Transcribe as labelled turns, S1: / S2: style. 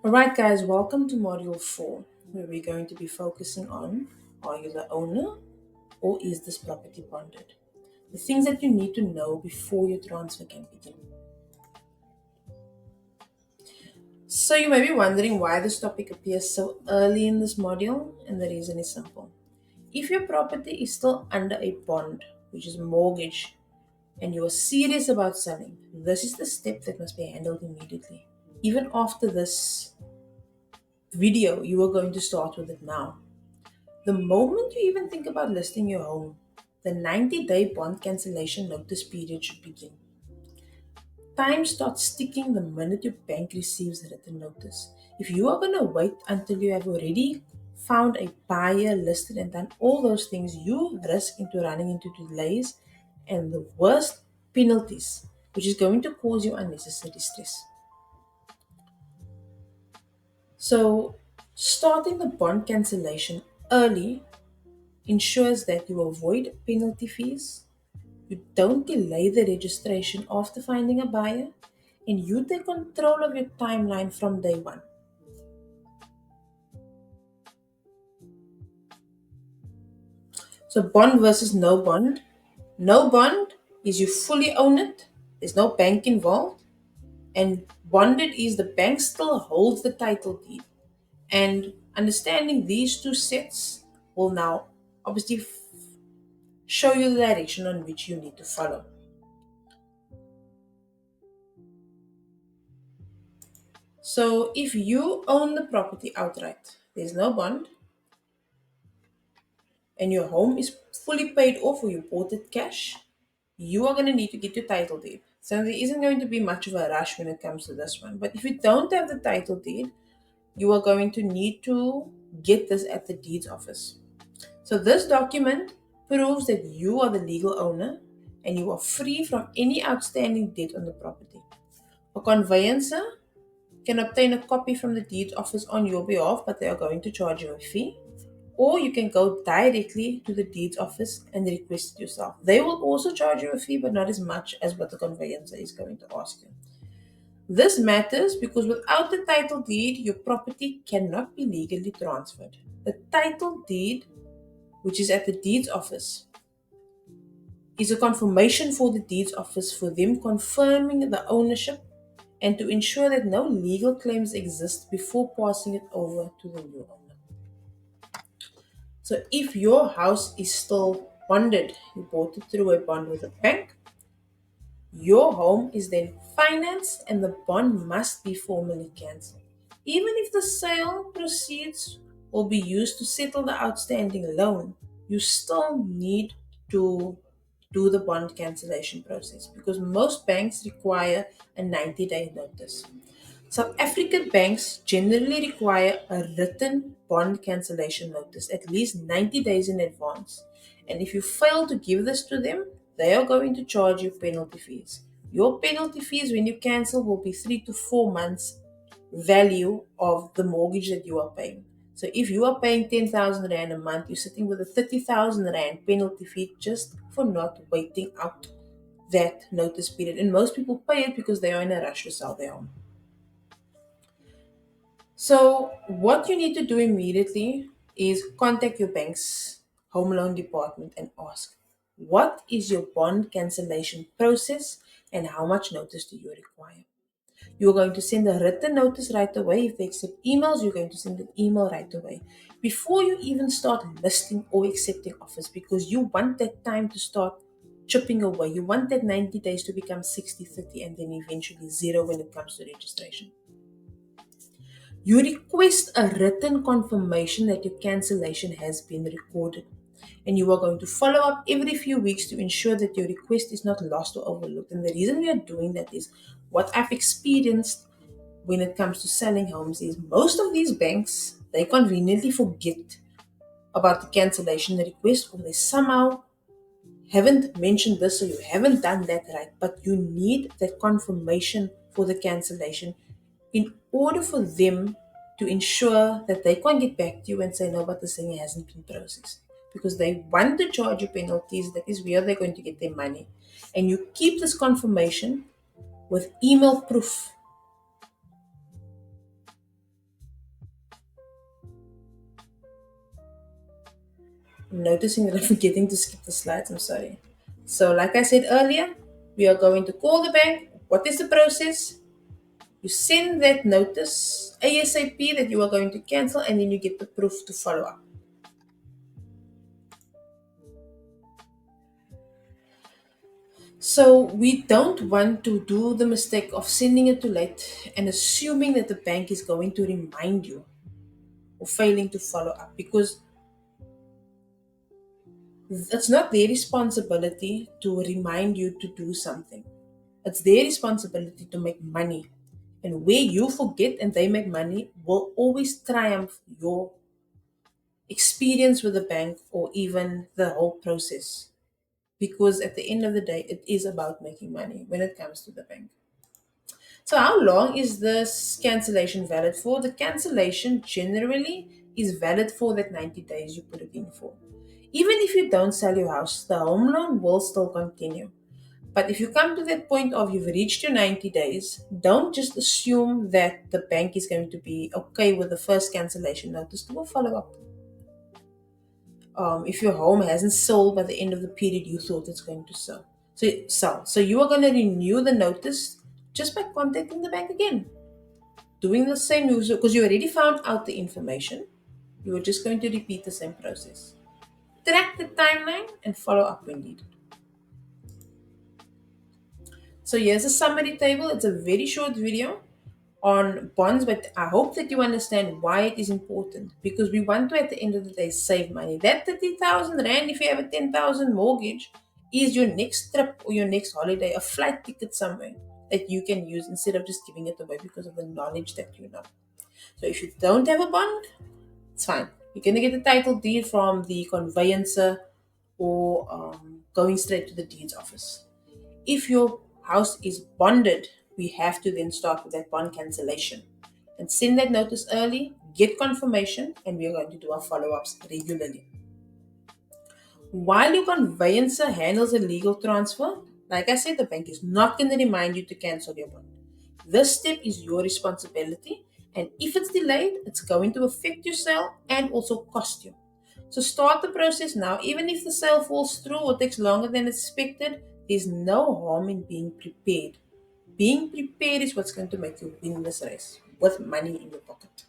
S1: Alright, guys, welcome to Module 4, where we're going to be focusing on, are you the owner or is this property bonded? The things that you need to know before your transfer can begin. So, you may be wondering why this topic appears so early in this module, and the reason is simple. If your property is still under a bond, which is mortgage, and you are serious about selling, this is the step that must be handled immediately. Even after this video, you are going to start with it now. The moment you even think about listing your home, the 90-day bond cancellation notice period should begin. Time starts ticking the minute your bank receives a written notice. If you are going to wait until you have already found a buyer, listed, and done all those things, you risk into running into delays and the worst, penalties, which is going to cause you unnecessary stress. So, starting the bond cancellation early ensures that you avoid penalty fees, you don't delay the registration after finding a buyer, and you take control of your timeline from day one. So, bond versus no bond. No bond is you fully own it, there's no bank involved, and bonded is the bank still holds the title deed. And understanding these two sets will now obviously show you the direction on which you need to follow. So if you own the property outright, there's no bond, and your home is fully paid off or you bought it cash, you are going to need to get your title deed. So there isn't going to be much of a rush when it comes to this one. But if you don't have the title deed, you are going to need to get this at the deeds office. So this document proves that you are the legal owner and you are free from any outstanding debt on the property. A conveyancer can obtain a copy from the deeds office on your behalf, but they are going to charge you a fee. Or you can go directly to the deeds office and request it yourself. They will also charge you a fee, but not as much as what the conveyancer is going to ask you. This matters because without the title deed, your property cannot be legally transferred. The title deed, which is at the deeds office, is a confirmation for the deeds office for them confirming the ownership and to ensure that no legal claims exist before passing it over to the new owner. So if your house is still bonded, you bought it through a bond with a bank, your home is then financed and the bond must be formally cancelled. Even if the sale proceeds will be used to settle the outstanding loan, you still need to do the bond cancellation process because most banks require a 90-day notice. South African banks generally require a written bond cancellation notice at least 90 days in advance. And if you fail to give this to them, they are going to charge you penalty fees. Your penalty fees when you cancel will be 3 to 4 months value of the mortgage that you are paying. So if you are paying 10,000 Rand a month, you're sitting with a 30,000 Rand penalty fee just for not waiting out that notice period. And most people pay it because they are in a rush to sell their home. So, what you need to do immediately is contact your bank's home loan department and ask, what is your bond cancellation process and how much notice do you require? You're going to send a written notice right away. If they accept emails, you're going to send an email right away. Before you even start listing or accepting offers, because you want that time to start chipping away. You want that 90 days to become 60, 30, and then eventually zero when it comes to registration. You request a written confirmation that your cancellation has been recorded, and you are going to follow up every few weeks to ensure that your request is not lost or overlooked. And the reason we are doing that is what I've experienced when it comes to selling homes is most of these banks they conveniently forget about the cancellation request, or they somehow haven't mentioned this or you haven't done that right, but you need that confirmation for the cancellation in order for them to ensure that they can't get back to you and say, no, but the thing hasn't been processed. Because they want to charge you penalties, that is where they're going to get their money. And you keep this confirmation with email proof. I'm noticing that I'm forgetting to skip the slides. I'm sorry. So, like I said earlier, we are going to call the bank. What is the process? You send that notice ASAP that you are going to cancel, and then you get the proof to follow up. So, we don't want to do the mistake of sending it too late and assuming that the bank is going to remind you or failing to follow up, because it's not their responsibility to remind you to do something. It's their responsibility to make money. And where you forget and they make money will always triumph your experience with the bank or even the whole process. Because at the end of the day, it is about making money when it comes to the bank. So, how long is this cancellation valid for? The cancellation generally is valid for that 90 days you put it in for. Even if you don't sell your house, the home loan will still continue. But if you come to that point of you've reached your 90 days, don't just assume that the bank is going to be okay with the first cancellation notice. Do a follow up. If your home hasn't sold by the end of the period you thought it's going to sell. So you are going to renew the notice just by contacting the bank again. Doing the same because you already found out the information. You are just going to repeat the same process. Track the timeline and follow up when needed. So here's a summary table. It's a very short video on bonds, but I hope that you understand why it is important, because we want to at the end of the day save money. That 30,000 rand, if you have a 10,000 mortgage, is your next trip or your next holiday, a flight ticket somewhere that you can use instead of just giving it away because of the knowledge that you know. So if you don't have a bond, it's fine. You're going to get the title deed from the conveyancer or going straight to the deeds office. If your house is bonded, we have to then start with that bond cancellation and send that notice early, get confirmation, and we are going to do our follow ups regularly. While your conveyancer handles a legal transfer, like I said, the bank is not going to remind you to cancel your bond. This step is your responsibility, and if it's delayed, it's going to affect your sale and also cost you. So start the process now. Even if the sale falls through or takes longer than expected, there's no harm in being prepared. Being prepared is what's going to make you win this race with money in your pocket.